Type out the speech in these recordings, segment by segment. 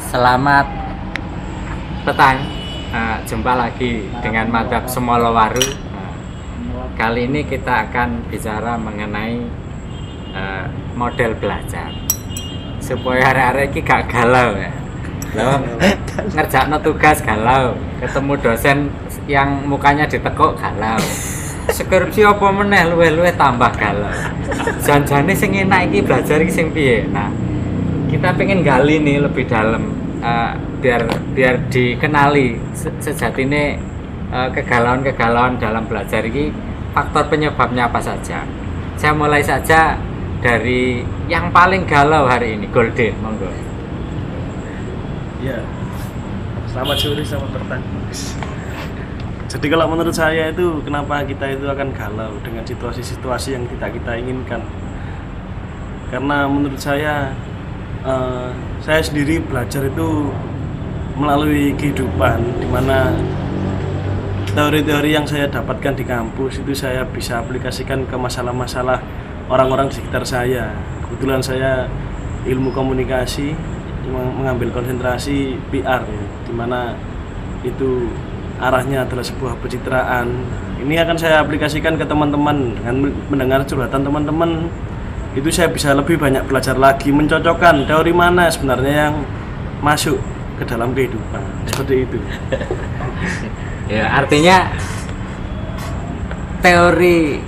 Selamat petang, jumpa lagi dengan Madhab Sumolowaru. Kali ini kita akan bicara mengenai model belajar supaya arek-arek iki gak galau ya. Loh, ngerjakno tugas galau, ketemu dosen yang mukanya ditekuk galau. Skripsi apa meneh luwih-luwih tambah galau. Janjane sing enak iki belajar iki sing piye? Nah, kita pengen gali nih lebih dalam biar dikenali sejatine kegalauan-kegalauan dalam belajar ini faktor penyebabnya apa saja. Saya mulai saja dari yang paling galau hari ini, Golden, monggo. Ya, selamat sore, selamat petang. Jadi kalau menurut saya itu kenapa kita itu akan galau dengan situasi-situasi yang tidak kita inginkan. Karena menurut saya sendiri belajar itu melalui kehidupan, di mana teori-teori yang saya dapatkan di kampus itu saya bisa aplikasikan ke masalah-masalah orang-orang di sekitar saya. Kebetulan saya ilmu komunikasi, mengambil konsentrasi PR, ya, di mana itu arahnya adalah sebuah pencitraan. Ini akan saya aplikasikan ke teman-teman. Dengan mendengar curhatan teman-teman, itu saya bisa lebih banyak belajar lagi, mencocokkan teori mana sebenarnya yang masuk ke dalam kehidupan. Seperti itu. Ya, artinya teori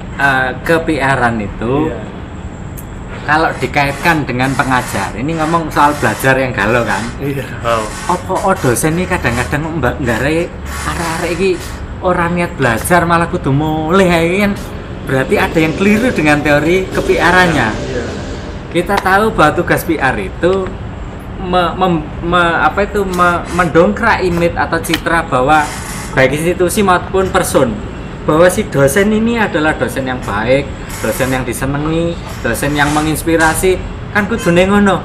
ke-PR-an itu kalau dikaitkan dengan pengajar, ini ngomong soal belajar yang galau kan? Iya. Apa dosen ini kadang-kadang nggare arek-arek iki ora niat belajar malah kudu mulih kan? Berarti ada yang keliru dengan teori ke-PR-annya. Iya. Kita tahu bahwa tugas PR itu mendongkrak image atau citra bahwa baik institusi maupun person, bahwa si dosen ini adalah dosen yang baik, dosen yang disenengi, dosen yang menginspirasi, kan kudune ngono.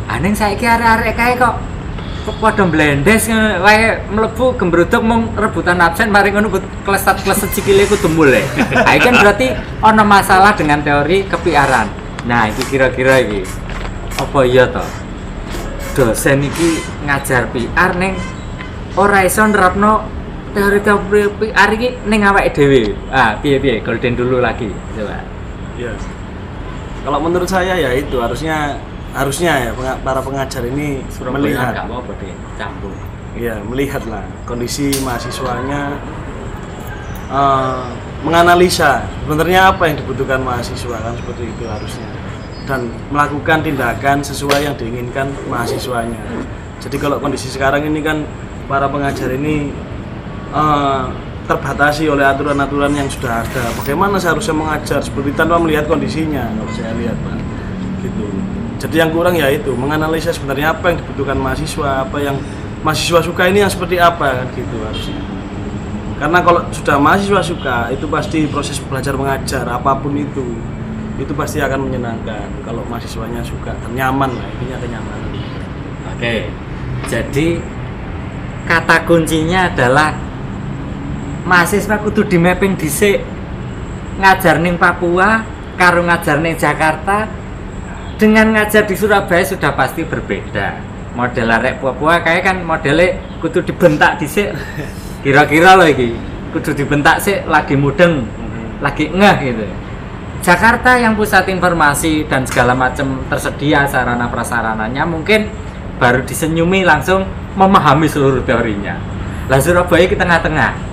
Aneng saiki arek-arek kae kok padha blendes wae mlebu gembruduk mung rebutan absen mari ngono klesat-kleset sikile kudu mulai. Ha iki kan berarti ana masalah dengan teori ke-PR-an. Nah, iki kira-kira iki apa iya to? Dosen iki ngajar PR ning ora iso nerapno teori-teori PR iki ning awake dhewe. Piye Golden dulu lagi. Coba. Iya. Kalau menurut saya ya itu harusnya ya para pengajar ini melihat. Enggak apa-apa deh, campur. Iya, melihatlah kondisi mahasiswanya, menganalisa sebenarnya apa yang dibutuhkan mahasiswa, kan seperti itu harusnya, dan melakukan tindakan sesuai yang diinginkan mahasiswanya. Jadi kalau kondisi sekarang ini kan para pengajar ini terbatasi oleh aturan-aturan yang sudah ada. Bagaimana seharusnya mengajar seperti tanpa melihat kondisinya, kalau saya lihat, Pak. Gitu. Jadi yang kurang ya itu menganalisa sebenarnya apa yang dibutuhkan mahasiswa, apa yang mahasiswa suka ini yang seperti apa, kan gitu harusnya. Karena kalau sudah mahasiswa suka, itu pasti proses belajar mengajar apapun itu pasti akan menyenangkan. Kalau mahasiswanya suka dan nyaman lah, intinya kenyamanan. Oke. Jadi kata kuncinya adalah mahasiswa kudu di mapping dhisik. Ngajar ning Papua karo ngajar ning Jakarta dengan ngajar di Surabaya sudah pasti berbeda. Model arek Papua kayak kan modelnya kudu dibentak dhisik. Kira-kira loh iki, kudu dibentak sik lagi mudeng, lagi ngeh gitu. Jakarta yang pusat informasi dan segala macam tersedia sarana prasarananya mungkin baru disenyumi langsung memahami seluruh teorinya. Lah Surabaya di tengah-tengah.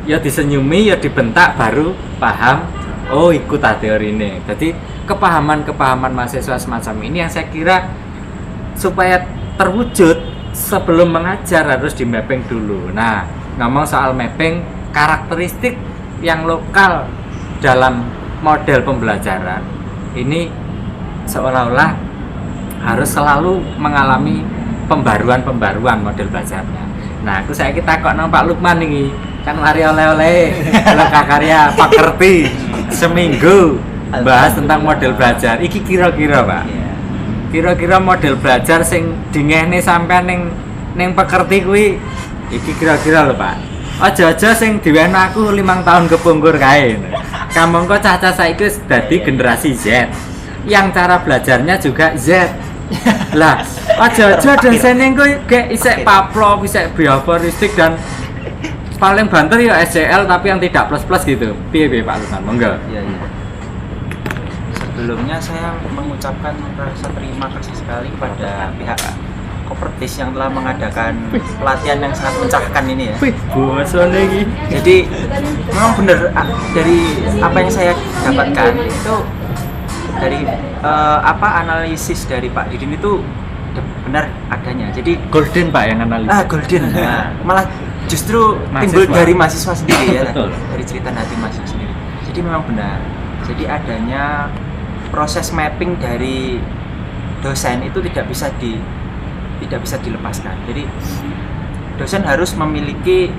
Ya disenyumi, ya dibentak baru paham. Oh, ikut teori ini. Jadi kepahaman mahasiswa semacam ini yang saya kira supaya terwujud sebelum mengajar harus di mapping dulu. Nah, ngomong soal mapping, karakteristik yang lokal dalam model pembelajaran ini seolah-olah harus selalu mengalami pembaruan model belajarnya. Nah, aku saya kita kok nang Pak Lukman ini kan lari oleh-oleh karya Pak Kerti seminggu bahas tentang model belajar. Iki kira-kira Pak, kira-kira model belajar sing dingehne sampean ning Pekerti kuwi iki kira-kira lho Pak. Aja-aja sing diwene aku 5 tahun kepungkur kae. Kamangka cah-cah saiki wis dadi generasi Z. Yang cara belajarnya juga Z. Lah, aja-aja dosen yang kayak isek paplok, isek bioforistik dan paling banter ya SCL tapi yang tidak plus-plus gitu. Piye Pak Lukman? Monggo. Iya, iya. Sebelumnya saya mengucapkan rasa terima kasih sekali pada pihak Kopertis yang telah mengadakan pelatihan yang sangat mencerahkan ini ya. Wih, bosan lagi. Jadi memang benar dari apa yang saya dapatkan itu dari analisis dari Pak Didin itu benar adanya. Jadi Golden Pak yang analisis. golden. Nah, malah justru timbul dari mahasiswa sendiri ya. Dari cerita hati mahasiswa sendiri. Jadi memang benar. Jadi adanya proses mapping dari dosen itu tidak bisa dilepaskan. Jadi dosen harus memiliki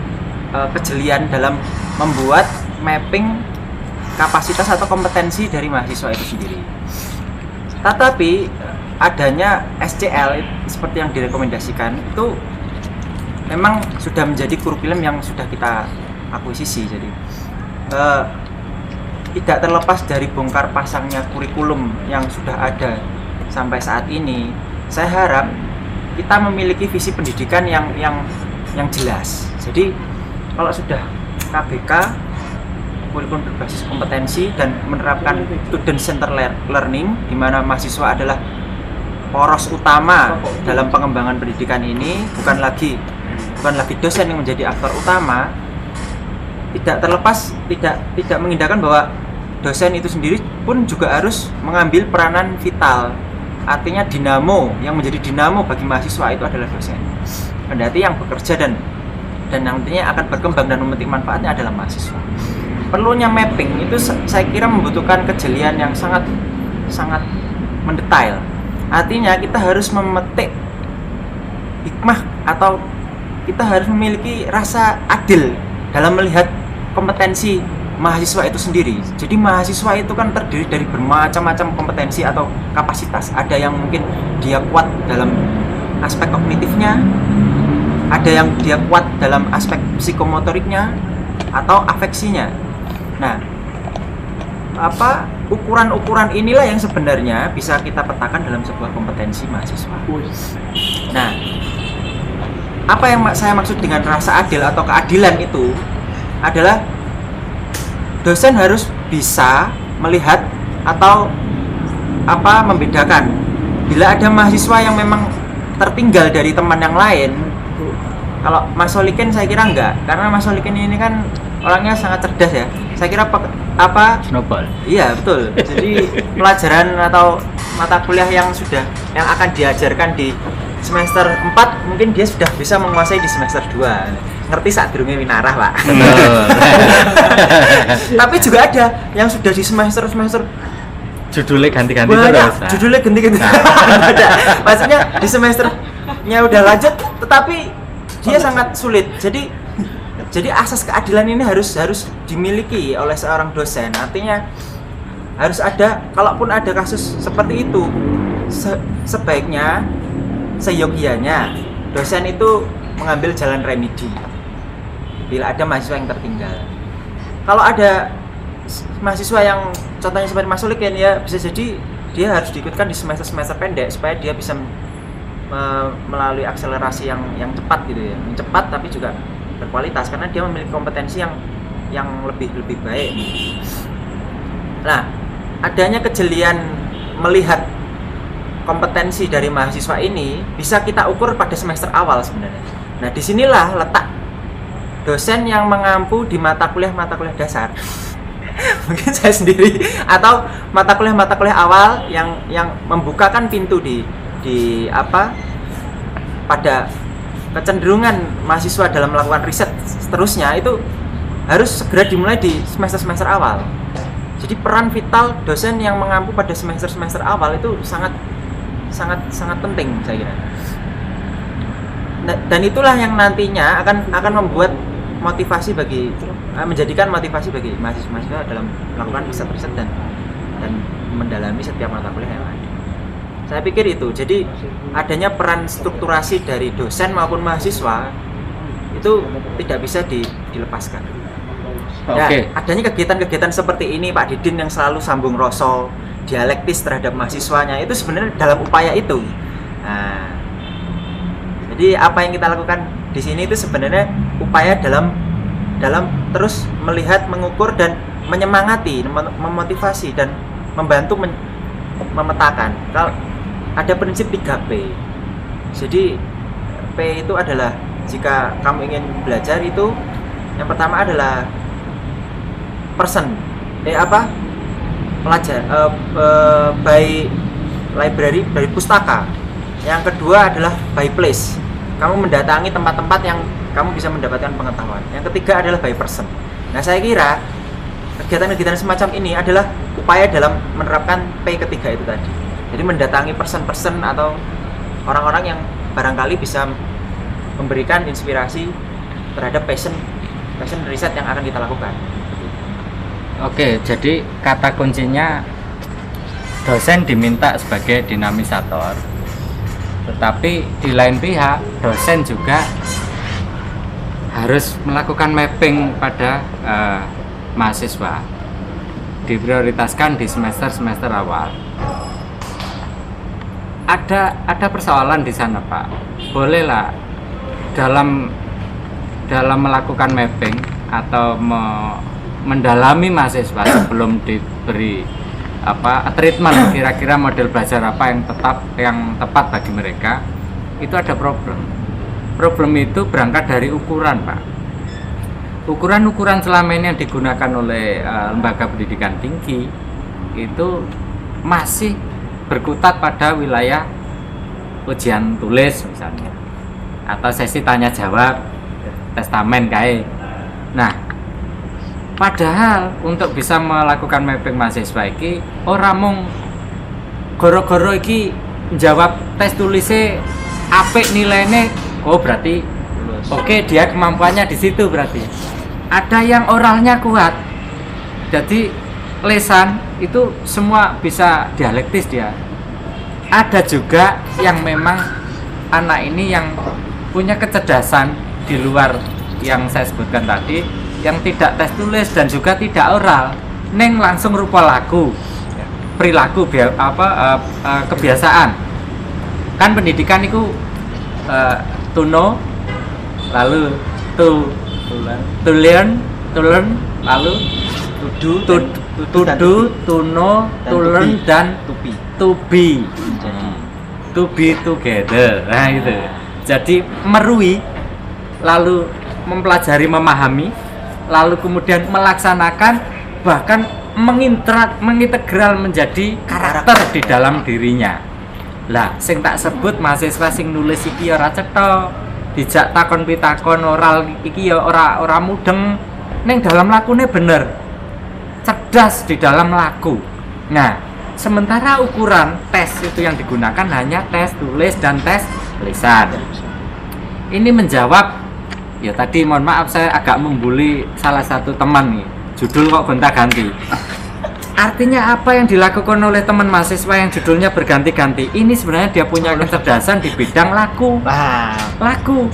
kejelian dalam membuat mapping kapasitas atau kompetensi dari mahasiswa itu sendiri. Tetapi adanya SCL seperti yang direkomendasikan itu memang sudah menjadi kurikulum yang sudah kita akuisisi. Jadi tidak terlepas dari bongkar pasangnya kurikulum yang sudah ada sampai saat ini, saya harap kita memiliki visi pendidikan yang jelas. Jadi kalau sudah KBK, kurikulum berbasis kompetensi dan menerapkan student center learning, di mana mahasiswa adalah poros utama dalam pengembangan pendidikan ini, bukan lagi dosen yang menjadi aktor utama. Tidak terlepas, tidak mengindahkan bahwa dosen itu sendiri pun juga harus mengambil peranan vital. Artinya dinamo, yang menjadi dinamo bagi mahasiswa itu adalah dosen. Berarti yang bekerja dan nantinya akan berkembang dan memetik manfaatnya adalah mahasiswa. Perlunya mapping itu saya kira membutuhkan kejelian yang sangat mendetail. Artinya kita harus memetik hikmah atau kita harus memiliki rasa adil dalam melihat kompetensi mahasiswa itu sendiri. Jadi mahasiswa itu kan terdiri dari bermacam-macam kompetensi atau kapasitas. Ada yang mungkin dia kuat dalam aspek kognitifnya, ada yang dia kuat dalam aspek psikomotoriknya atau afeksinya. Nah, ukuran-ukuran inilah yang sebenarnya bisa kita petakan dalam sebuah kompetensi mahasiswa. Nah, apa yang saya maksud dengan rasa adil atau keadilan itu adalah dosen harus bisa melihat atau membedakan bila ada mahasiswa yang memang tertinggal dari teman yang lain. Kalau Mas Solikin saya kira enggak, karena Mas Solikin ini kan orangnya sangat cerdas ya. Saya kira snowball. Iya, betul. Jadi pelajaran atau mata kuliah yang akan diajarkan di semester 4 mungkin dia sudah bisa menguasai di semester 2. Ngerti saat durunge winarah, Pak. Tapi juga ada yang sudah di semester judulnya ganti-ganti terus. Nah. Judulnya ganti-ganti. Maksudnya di semesternya udah lanjut tetapi dia sangat sulit. Jadi asas keadilan ini harus dimiliki oleh seorang dosen. Artinya harus ada, kalaupun ada kasus seperti itu, sebaiknya seyogianya dosen itu mengambil jalan remedi bila ada mahasiswa yang tertinggal. Kalau ada mahasiswa yang contohnya seperti Mas Solikin ya, bisa jadi dia harus diikutkan di semester pendek supaya dia bisa melalui akselerasi yang cepat gitu ya, yang cepat tapi juga berkualitas karena dia memiliki kompetensi yang lebih baik. Nah, adanya kejelian melihat kompetensi dari mahasiswa ini bisa kita ukur pada semester awal sebenarnya. Nah, disinilah letak dosen yang mengampu di mata kuliah dasar. Mungkin saya sendiri atau mata kuliah awal yang membukakan pintu pada kecenderungan mahasiswa dalam melakukan riset seterusnya itu harus segera dimulai di semester awal. Jadi peran vital dosen yang mengampu pada semester awal itu sangat penting saya kira. Dan itulah yang nantinya akan membuat menjadikan motivasi bagi mahasiswa dalam melakukan riset dan mendalami setiap mata kuliah yang ada. Saya pikir itu. Jadi adanya peran strukturasi dari dosen maupun mahasiswa itu tidak bisa dilepaskan. Nah, adanya kegiatan-kegiatan seperti ini Pak Didin yang selalu sambung rosol, dialektis terhadap mahasiswanya itu sebenarnya dalam upaya itu. Nah, jadi apa yang kita lakukan di sini itu sebenarnya upaya dalam terus melihat, mengukur dan menyemangati, memotivasi dan membantu memetakan. Kalau ada prinsip 3P. Jadi P itu adalah jika kamu ingin belajar itu yang pertama adalah person. Pelajar by library, dari pustaka. Yang kedua adalah by place. Kamu mendatangi tempat-tempat yang kamu bisa mendapatkan pengetahuan. Yang ketiga adalah by person. Nah, saya kira kegiatan-kegiatan semacam ini adalah upaya dalam menerapkan P ketiga itu tadi. Jadi mendatangi person-person atau orang-orang yang barangkali bisa memberikan inspirasi terhadap passion riset yang akan kita lakukan. Oke, jadi kata kuncinya dosen diminta sebagai dinamisator, tetapi di lain pihak dosen juga harus melakukan mapping pada mahasiswa, diprioritaskan di semester awal. Ada persoalan di sana, Pak. Bolehlah dalam melakukan mapping atau mendalami mahasiswa sebelum diberi treatment kira-kira model belajar apa yang tepat bagi mereka, itu ada problem itu berangkat dari ukuran, Pak. Ukuran selama ini yang digunakan oleh lembaga pendidikan tinggi itu masih berkutat pada wilayah ujian tulis misalnya, atau sesi tanya jawab, testamen kayak. Nah, padahal untuk bisa melakukan mapping mahasiswa iki ora mung goro-goro iki jawab tes tulisnya apik nilainya, oh berarti oke, dia kemampuannya di situ berarti. Ada yang oralnya kuat, jadi lesan itu semua bisa dialektis dia. Ada juga yang memang anak ini yang punya kecerdasan di luar yang saya sebutkan tadi, yang tidak tes tulis dan juga tidak oral, neng langsung rupa laku, perilaku, kebiasaan. Kan pendidikan itu to know, lalu to learn, lalu to do, to know, to learn, dan to be together. Nah itu. Jadi merui, lalu mempelajari, memahami, lalu kemudian melaksanakan, bahkan mengintegral menjadi karakter di dalam dirinya. Lah, sing tak sebut mahasiswa sing nulis iki ora cetha, dijak takon pitakon oral iki ya ora mudeng, ning dalam lakune bener. Cerdas di dalam laku. Nah, sementara ukuran tes itu yang digunakan hanya tes tulis dan tes lisan. Ini menjawab, ya tadi mohon maaf saya agak membuli salah satu teman nih, judul kok gonta-ganti. Artinya apa yang dilakukan oleh teman mahasiswa yang judulnya berganti-ganti? Ini sebenarnya dia punya kecerdasan di bidang laku. Laku.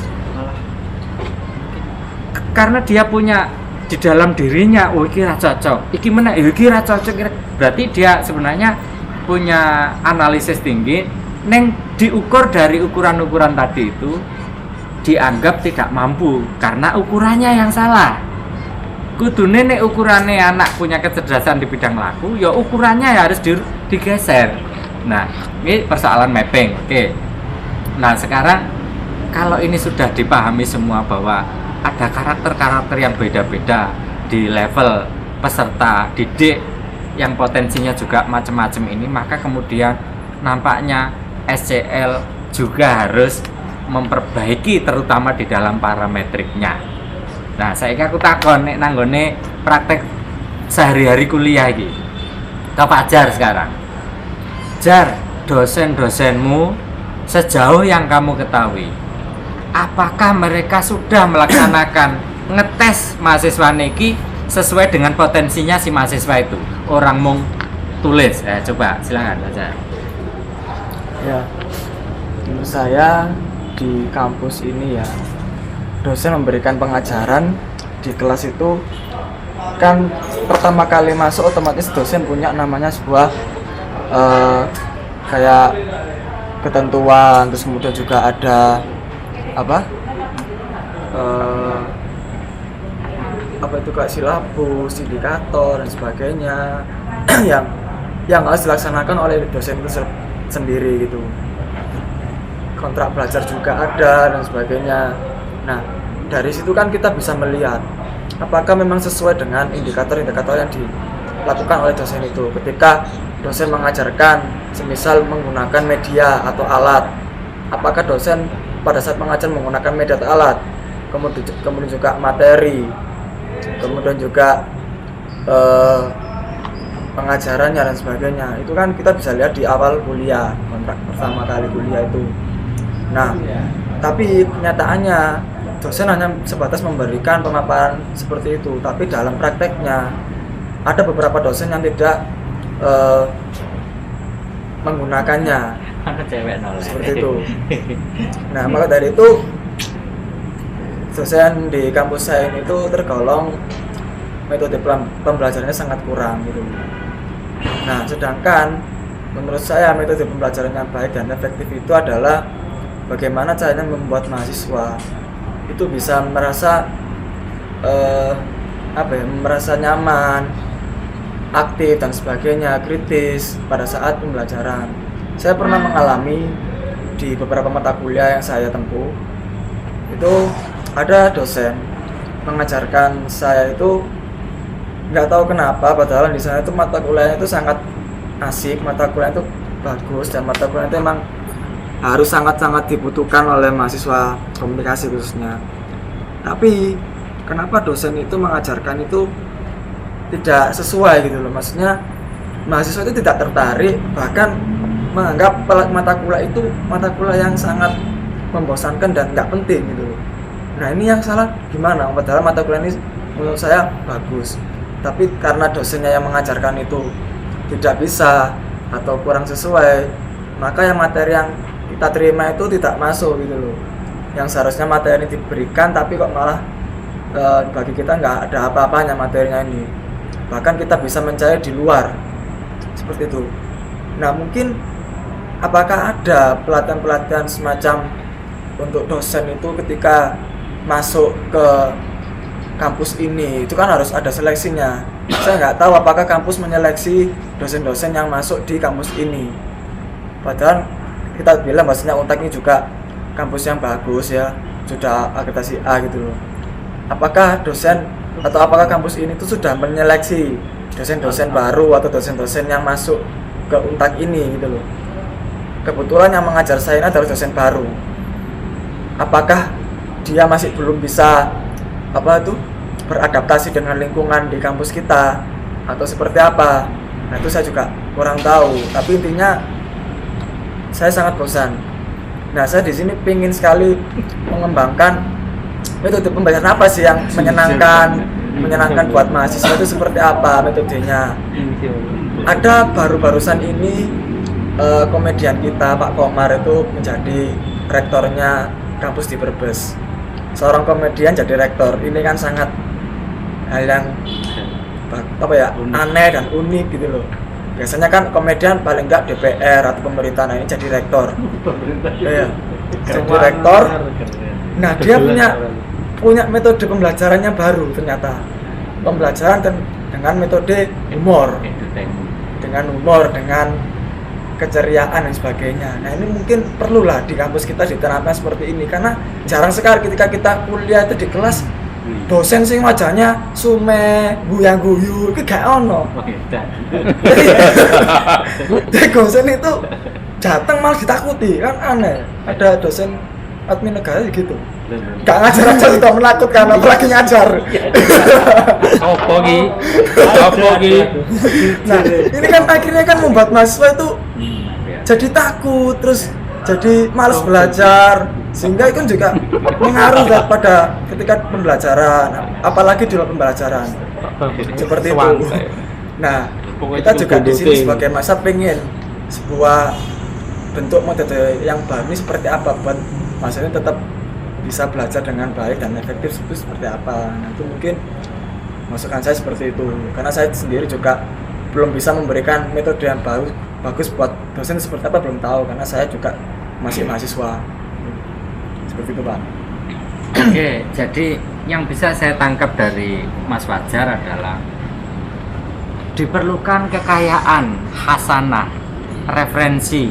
Karena dia punya di dalam dirinya, oh iki ra cocok, iki meneh, iki ra cocok. Berarti dia sebenarnya punya analisis tinggi, neng diukur dari ukuran-ukuran tadi itu dianggap tidak mampu karena ukurannya yang salah. Kudune nek ukurannya anak punya kecerdasan di bidang laku, ya ukurannya ya harus digeser. Nah, ini persoalan mapping. Oke. Nah, sekarang kalau ini sudah dipahami semua bahwa ada karakter-karakter yang beda-beda di level peserta didik yang potensinya juga macam-macam ini, maka kemudian nampaknya SCL juga harus memperbaiki terutama di dalam parametriknya. Nah, saiki aku takon nek nanggone praktek sehari-hari kuliah iki. Ke Pak Jar sekarang. Jar, dosen-dosenmu sejauh yang kamu ketahui, apakah mereka sudah melaksanakan ngetes mahasiswa niki sesuai dengan potensinya si mahasiswa itu? Orang mung tulis. Coba silakan aja. Ya, menurut saya di kampus ini ya, dosen memberikan pengajaran di kelas itu kan pertama kali masuk otomatis dosen punya namanya sebuah eh, kayak ketentuan, terus kemudian juga ada apa eh, apa itu kayak silabus, indikator dan sebagainya yang harus dilaksanakan oleh dosen itu sendiri gitu. Kontrak belajar juga ada dan sebagainya. Nah, dari situ kan kita bisa melihat apakah memang sesuai dengan indikator-indikator yang dilakukan oleh dosen itu. Ketika dosen mengajarkan semisal menggunakan media atau alat, apakah dosen pada saat mengajar menggunakan media atau alat, kemudian juga materi, kemudian juga pengajarannya dan sebagainya. Itu kan kita bisa lihat di awal kuliah, kontrak pertama kali kuliah itu. Nah, tapi kenyataannya dosen hanya sebatas memberikan pemaparan seperti itu, tapi dalam prakteknya ada beberapa dosen yang tidak menggunakannya seperti itu. Nah, maka dari itu dosen di kampus saya ini itu tergolong metode pembelajarannya sangat kurang gitu. Nah, sedangkan menurut saya metode pembelajaran yang baik dan efektif itu adalah bagaimana caranya membuat mahasiswa itu bisa merasa merasa nyaman, aktif dan sebagainya, kritis pada saat pembelajaran. Saya pernah mengalami di beberapa mata kuliah yang saya tempuh, itu ada dosen mengajarkan saya itu nggak tahu kenapa, padahal di sana itu mata kuliahnya itu sangat asik, mata kuliah itu bagus, dan mata kuliah itu emang harus sangat-sangat dibutuhkan oleh mahasiswa komunikasi khususnya. Tapi kenapa dosen itu mengajarkan itu tidak sesuai gitu loh, maksudnya mahasiswa itu tidak tertarik, bahkan menganggap mata kuliah itu mata kuliah yang sangat membosankan dan nggak penting gitu loh. Nah, ini yang salah gimana? Padahal mata kuliah ini menurut saya bagus, tapi karena dosennya yang mengajarkan itu tidak bisa atau kurang sesuai, maka yang materi yang kita terima itu tidak masuk gitu loh. Yang seharusnya materi ini diberikan, tapi kok malah bagi kita nggak ada apa-apanya materinya ini. Bahkan kita bisa mencari di luar seperti itu. Nah, mungkin apakah ada pelatihan-pelatihan semacam untuk dosen itu ketika masuk ke kampus ini, itu kan harus ada seleksinya. Saya nggak tahu apakah kampus menyeleksi dosen-dosen yang masuk di kampus ini. Padahal kita bilang maksudnya Untak ini juga kampus yang bagus ya, sudah akreditasi A gitu loh. Apakah dosen atau apakah kampus ini tuh sudah menyeleksi dosen-dosen baru atau dosen-dosen yang masuk ke Untak ini gitu loh. Kebetulan yang mengajar saya ini adalah dosen baru. Apakah dia masih belum bisa beradaptasi dengan lingkungan di kampus kita atau seperti apa? Nah, itu saya juga kurang tahu. Tapi intinya saya sangat bosan. Nah, saya di sini pingin sekali mengembangkan metode pembelajaran apa sih yang menyenangkan buat mahasiswa, itu seperti apa metodenya. Ada barusan ini komedian kita Pak Komar itu menjadi rektornya kampus di Brebes. Seorang komedian jadi rektor, ini kan sangat hal yang aneh dan unik gitu loh. Biasanya kan komedian paling enggak DPR atau pemerintah, nah ini jadi rektor. Iya. Jadi rektor. Nah, dia punya metode pembelajarannya baru ternyata. Pembelajaran dengan metode humor. Dengan keceriaan dan sebagainya. Nah, ini mungkin perlulah di kampus kita diterapkan seperti ini, karena jarang sekali ketika kita kuliah itu di kelas dosen sing wajahnya sume, guyang-guyu, itu gak ono. Jadi dosen itu datang malah ditakuti, kan aneh. Ada dosen admin negara gitu. Gak ngajar aja sudah menakutkan, apalagi ngajar. Apa ki? Nah, ini kan akhirnya kan membuat mahasiswa itu jadi takut, terus jadi malas belajar, sehingga itu juga mengaruh pada ketika pembelajaran, apalagi di luar pembelajaran. Seperti itu. Nah, kita juga di sini sebagai masa pengen sebuah bentuk metode yang baru ini seperti apa buat mahasiswa tetap bisa belajar dengan baik dan efektif, itu seperti apa. Nah, itu mungkin masukan saya seperti itu, karena saya sendiri juga belum bisa memberikan metode yang baru bagus buat dosen seperti apa belum tahu karena saya juga masih mahasiswa. Seperti itu, Pak. Oke, jadi yang bisa saya tangkap dari Mas Fajar adalah diperlukan kekayaan hasanah, referensi,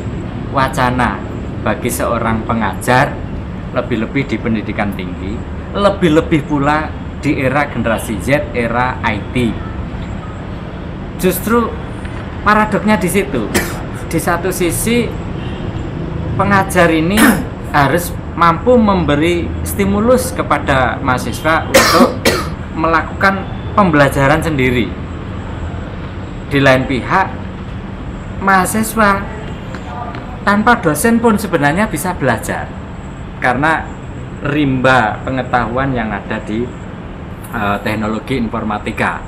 wacana bagi seorang pengajar, lebih-lebih di pendidikan tinggi, lebih-lebih pula di era generasi Z, era IT. Justru paradoknya di situ. Di satu sisi pengajar ini harus mampu memberi stimulus kepada mahasiswa untuk melakukan pembelajaran sendiri. Di lain pihak, mahasiswa tanpa dosen pun sebenarnya bisa belajar karena rimba pengetahuan yang ada di teknologi informatika.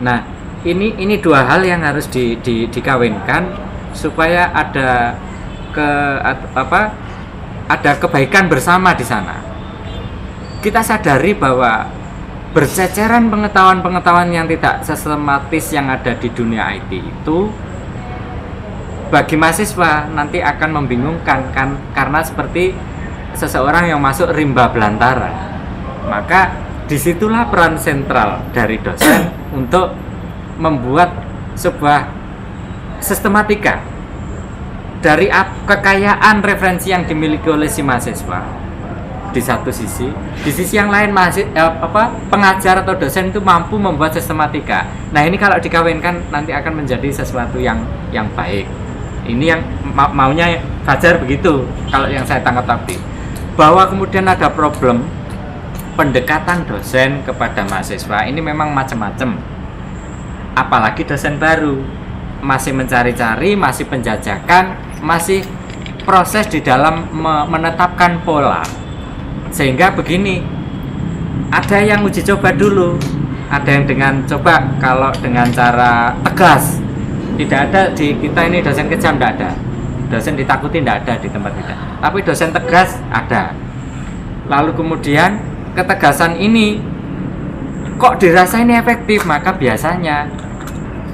Nah, ini dua hal yang harus dikawinkan supaya ada ada kebaikan bersama di sana. Kita sadari bahwa berceceran pengetahuan-pengetahuan yang tidak sistematis yang ada di dunia IT itu bagi mahasiswa nanti akan membingungkan kan, karena seperti seseorang yang masuk rimba belantara. Maka disitulah peran sentral dari dosen untuk membuat sebuah sistematika dari kekayaan referensi yang dimiliki oleh si mahasiswa di satu sisi, di sisi yang lain pengajar atau dosen itu mampu membuat sistematika. Nah, ini kalau dikawinkan nanti akan menjadi sesuatu yang baik. Ini yang maunya Fajar begitu. Kalau yang saya tangkap tadi, bahwa kemudian ada problem pendekatan dosen kepada mahasiswa ini memang macam-macam. Apalagi dosen baru masih mencari-cari, masih penjajakan, masih proses di dalam menetapkan pola. Sehingga begini, ada yang uji coba dulu, ada yang dengan coba kalau dengan cara tegas. Tidak ada di kita ini dosen kejam, tidak ada. Dosen ditakuti tidak ada di tempat kita. Tapi dosen tegas ada. Lalu kemudian ketegasan ini kok dirasa ini efektif, maka biasanya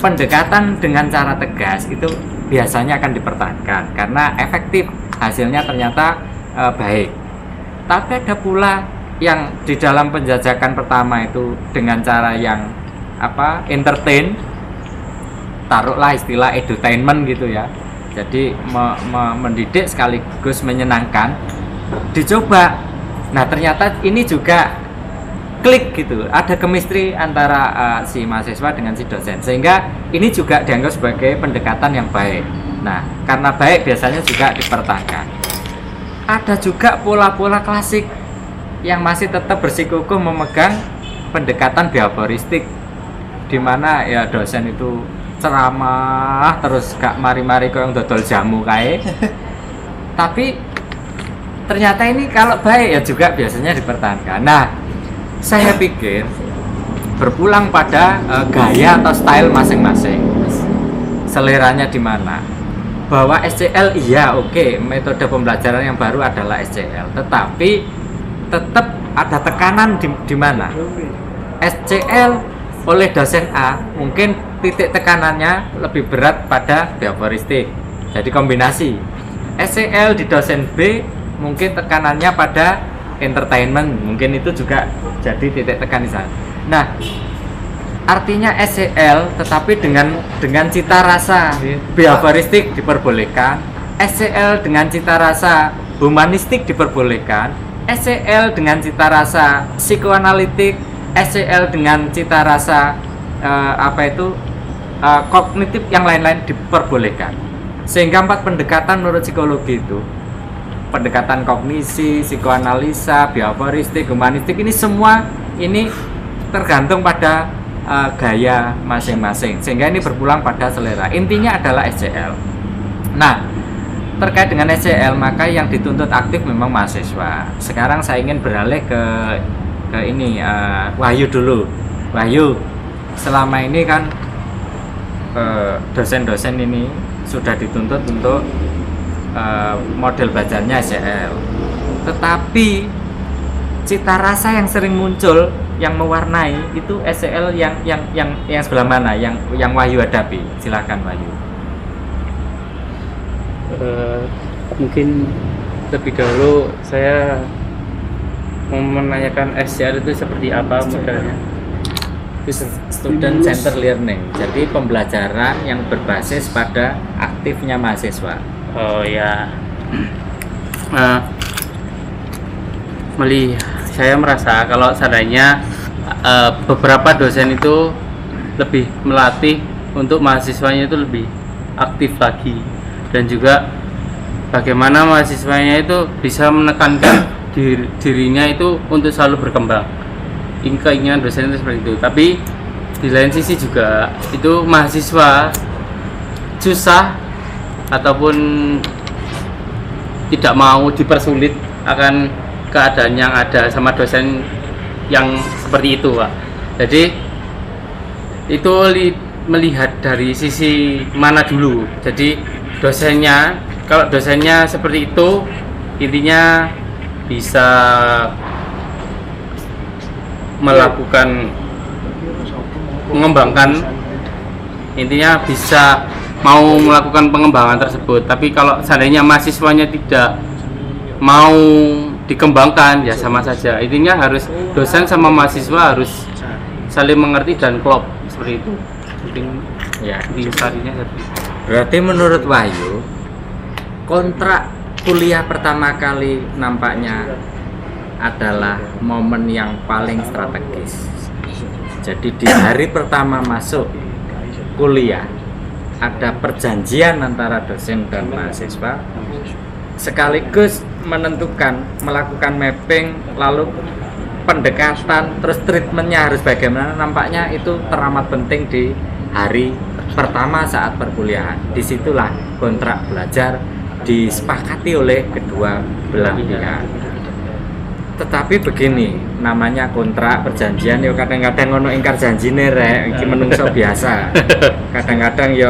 pendekatan dengan cara tegas itu biasanya akan dipertahankan karena efektif, hasilnya ternyata baik. Tapi ada pula yang di dalam penjajakan pertama itu dengan cara yang entertain, taruhlah istilah edutainment gitu ya. Jadi mendidik sekaligus menyenangkan, dicoba. Nah, ternyata ini juga klik gitu, ada chemistry antara si mahasiswa dengan si dosen, sehingga ini juga dianggap sebagai pendekatan yang baik. Nah, karena baik biasanya juga dipertahankan. Ada juga pola-pola klasik yang masih tetap bersikukuh memegang pendekatan behavioristik, di mana ya dosen itu ceramah terus gak mari-mari kok yang dodol jamu kae. Tapi ternyata ini kalau baik ya juga biasanya dipertahankan. Nah, saya pikir berpulang pada gaya atau style masing-masing, seleranya di mana. Bahwa SCL iya oke, metode pembelajaran yang baru adalah SCL, tetapi tetap ada tekanan di mana SCL oleh dosen A mungkin titik tekanannya lebih berat pada behavioristik, jadi kombinasi. SCL di dosen B mungkin tekanannya pada entertainment, mungkin itu juga jadi titik tekan di sana. Nah, artinya SCL tetapi dengan cita rasa behavioristik diperbolehkan, SCL dengan cita rasa humanistik diperbolehkan, SCL dengan cita rasa psikoanalitik, SCL dengan cita rasa kognitif yang lain-lain diperbolehkan. Sehingga 4 pendekatan menurut psikologi itu, pendekatan kognisi, psikoanalisa, behavioristik, humanistik, ini semua ini tergantung pada gaya masing-masing, sehingga ini berpulang pada selera. Intinya adalah SCL. Nah, terkait dengan SCL maka yang dituntut aktif memang mahasiswa. Sekarang saya ingin beralih ke ini Wahyu dulu. Wahyu, selama ini kan dosen-dosen ini sudah dituntut untuk model belajarnya SCL, tetapi cita rasa yang sering muncul yang mewarnai itu SCL yang sebelah mana yang Wahyu hadapi? Silakan Wahyu. Mungkin lebih dahulu saya mau menanyakan SCR itu seperti apa modelnya. Student Center Learning. Jadi pembelajaran yang berbasis pada aktifnya mahasiswa. Oh ya. Saya merasa kalau seandainya beberapa dosen itu lebih melatih untuk mahasiswanya itu lebih aktif lagi, dan juga bagaimana mahasiswanya itu bisa menekankan dirinya itu untuk selalu berkembang. Keinginan dosen itu seperti itu. Tapi di lain sisi juga itu mahasiswa susah ataupun tidak mau dipersulit akan keadaan yang ada sama dosen yang seperti itu, Pak. Jadi itu melihat dari sisi mana dulu. Jadi dosennya, kalau dosennya seperti itu, intinya bisa melakukan mengembangkan, intinya bisa mau melakukan pengembangan tersebut. Tapi kalau seandainya mahasiswanya tidak mau dikembangkan, ya sama saja. Intinya harus dosen sama mahasiswa harus saling mengerti dan klop, seperti itu. Ya, Intisarinya seperti itu. berarti menurut Wahyu, kontrak kuliah pertama kali nampaknya adalah momen yang paling strategis. Jadi di hari pertama masuk kuliah ada perjanjian antara dosen dan mahasiswa, sekaligus menentukan melakukan mapping, lalu pendekatan, terus treatmentnya harus bagaimana. Nampaknya itu teramat penting di hari pertama saat perkuliahan. Disitulah kontrak belajar disepakati oleh kedua belah pihak. Tetapi begini, namanya kontrak perjanjian, yo kadang-kadang ono ingkar janjine rek, iki menungso biasa. Kadang-kadang yo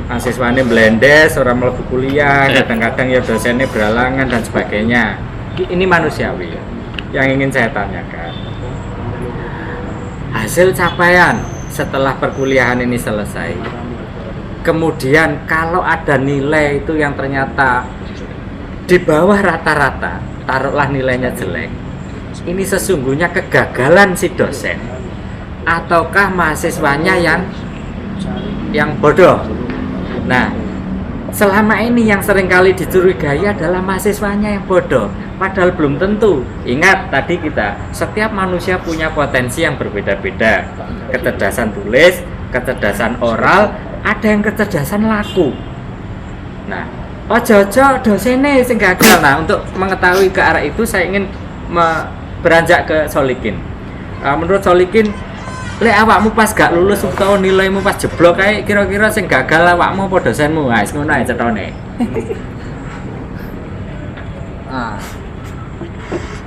mahasiswane blendes, orang mlebu kuliah, kadang-kadang ya dosennya beralangan dan sebagainya. Ini manusiawi. Yang ingin saya tanyakan, hasil capaian setelah perkuliahan ini selesai, kemudian kalau ada nilai itu yang ternyata di bawah rata-rata, taruhlah nilainya jelek, ini sesungguhnya kegagalan si dosen ataukah mahasiswanya yang bodoh? Nah, selama ini yang seringkali dicurigai adalah mahasiswanya yang bodoh, padahal belum tentu. Ingat tadi setiap manusia punya potensi yang berbeda-beda. Kecerdasan tulis, kecerdasan oral, ada yang kecerdasan laku. Nah, ojo-ojo dosennya sing gagal. Nah, untuk mengetahui ke arah itu saya ingin beranjak ke Solikin. Menurut Solikin, lek awakmu pas gak lulus utawa nilaimu pas jeblok kae, kira-kira sing gagal awakmu apa dosenmu? Wis ngono ae cetone.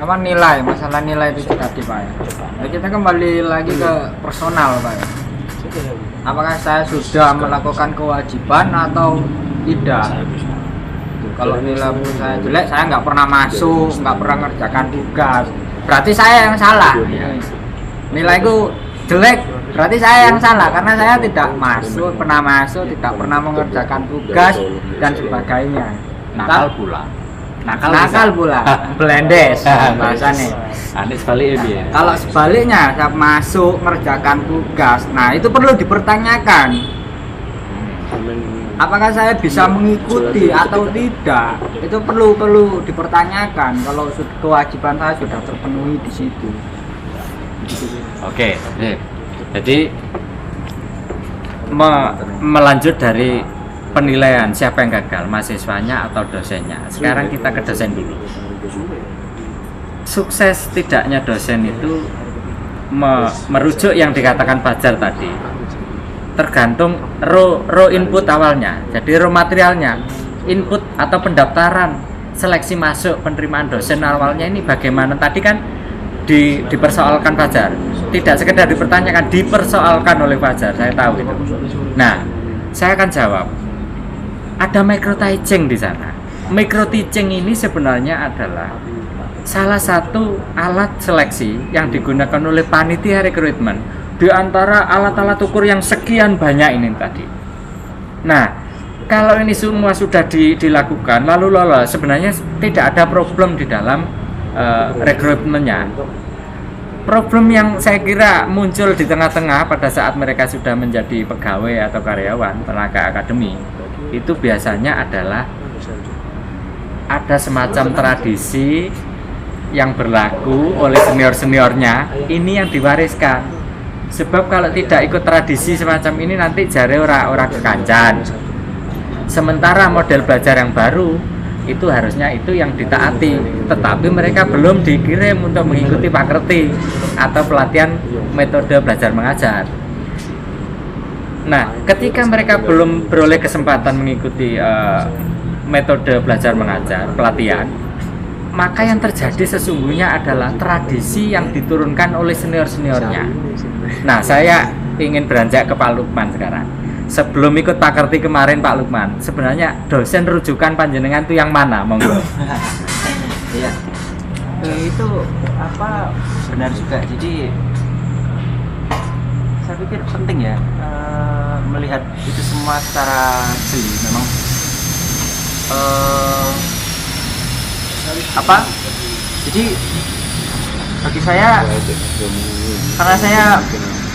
Apa nilai, masalah nilai itu tadi Pak ya. Nah, kita kembali lagi ke personal Pak ya. Apakah saya sudah melakukan kewajiban atau tidak? Kalau nilai saya jelek, saya nggak pernah masuk, nggak pernah ngerjakan tugas, berarti saya yang salah. Nilaiku jelek, berarti saya yang salah karena saya tidak pernah masuk, tidak pernah mengerjakan tugas dan sebagainya. Nakal pula. Nakal pula, blendes bahasanya. Sebaliknya dia. Kalau sebaliknya, saya masuk mengerjakan tugas, nah itu perlu dipertanyakan. Apakah saya bisa mengikuti atau tidak? Itu perlu dipertanyakan. Kalau kewajiban saya sudah terpenuhi di situ. Oke. Jadi melanjut dari penilaian siapa yang gagal, mahasiswanya atau dosennya. Sekarang kita ke dosen dulu. Sukses tidaknya dosen itu merujuk yang dikatakan Fajar tadi, tergantung raw input awalnya. Jadi raw materialnya, input atau pendaftaran, seleksi masuk, penerimaan dosen awalnya ini bagaimana. Tadi kan dipersoalkan Fajar, tidak sekedar dipertanyakan, dipersoalkan oleh Fajar, saya tahu itu. Nah, saya akan jawab. Ada micro teaching di sana. Micro teaching ini sebenarnya adalah salah satu alat seleksi yang digunakan oleh panitia rekrutmen di antara alat-alat ukur yang sekian banyak ini tadi. Nah, kalau ini semua sudah dilakukan lalu lolos, sebenarnya tidak ada problem di dalam rekrutmennya. Problem yang saya kira muncul di tengah-tengah pada saat mereka sudah menjadi pegawai atau karyawan tenaga akademi itu biasanya adalah ada semacam tradisi yang berlaku oleh senior-seniornya, ini yang diwariskan. Sebab kalau tidak ikut tradisi semacam ini nanti jare ora kekancan. Sementara model belajar yang baru itu harusnya itu yang ditaati, tetapi mereka belum dikirim untuk mengikuti pakerti atau pelatihan metode belajar mengajar. Nah, ketika mereka belum beroleh kesempatan mengikuti metode belajar mengajar pelatihan, maka yang terjadi sesungguhnya adalah tradisi yang diturunkan oleh senior-seniornya. Nah, saya ingin beranjak ke Pak Lukman sekarang. Sebelum ikut pakerti kemarin Pak Lukman, sebenarnya dosen rujukan panjenengan itu yang mana? Monggo. Iya. Itu apa benar juga. Jadi saya pikir penting ya melihat itu semua secara jeli. Memang apa? Jadi bagi saya, karena saya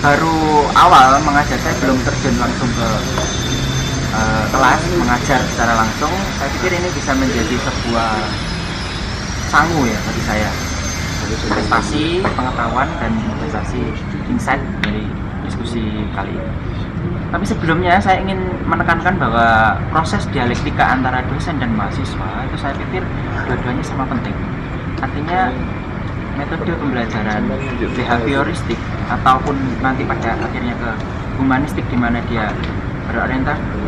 baru awal mengajar, saya belum terjun langsung ke kelas mengajar secara langsung. Saya pikir ini bisa menjadi sebuah sangu ya bagi saya, investasi pengetahuan dan investasi insight dari diskusi kali ini. Tapi sebelumnya saya ingin menekankan bahwa proses dialektika antara dosen dan mahasiswa itu saya pikir dua-duanya sama penting. Artinya metode pembelajaran behavioristik ataupun nanti pada akhirnya ke humanistik, di mana dia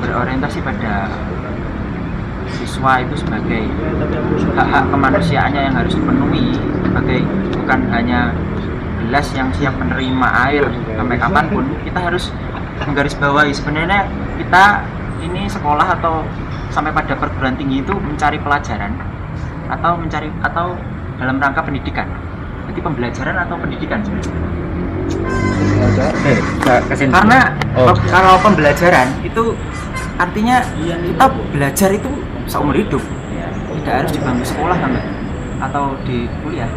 berorientasi pada siswa itu sebagai hak-hak kemanusiaannya yang harus dipenuhi, sebagai bukan hanya gelas yang siap menerima air sampai kapanpun. Kita harus menggarisbawahi sebenarnya kita ini sekolah atau sampai pada perguruan tinggi itu mencari pelajaran atau dalam rangka pendidikan. Jadi pembelajaran atau pendidikan sebenarnya. Karena kalau pembelajaran itu artinya kita belajar itu seumur hidup, tidak harus di bangku sekolah atau di kuliah,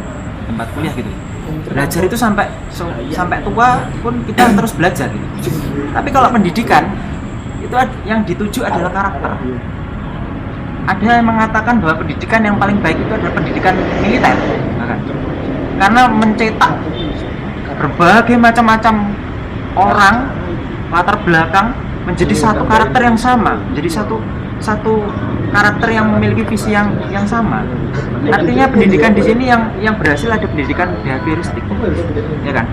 tempat kuliah gitu. Belajar itu sampai tua pun kita terus belajar gitu. Tapi kalau pendidikan itu yang dituju adalah karakter. Ada yang mengatakan bahwa pendidikan yang paling baik itu adalah pendidikan militer, bahkan. Karena mencetak berbagai macam-macam orang latar belakang menjadi satu karakter yang sama, menjadi satu karakter yang memiliki visi yang sama. Artinya pendidikan di sini yang berhasil ada pendidikan behavioristik, ya kan?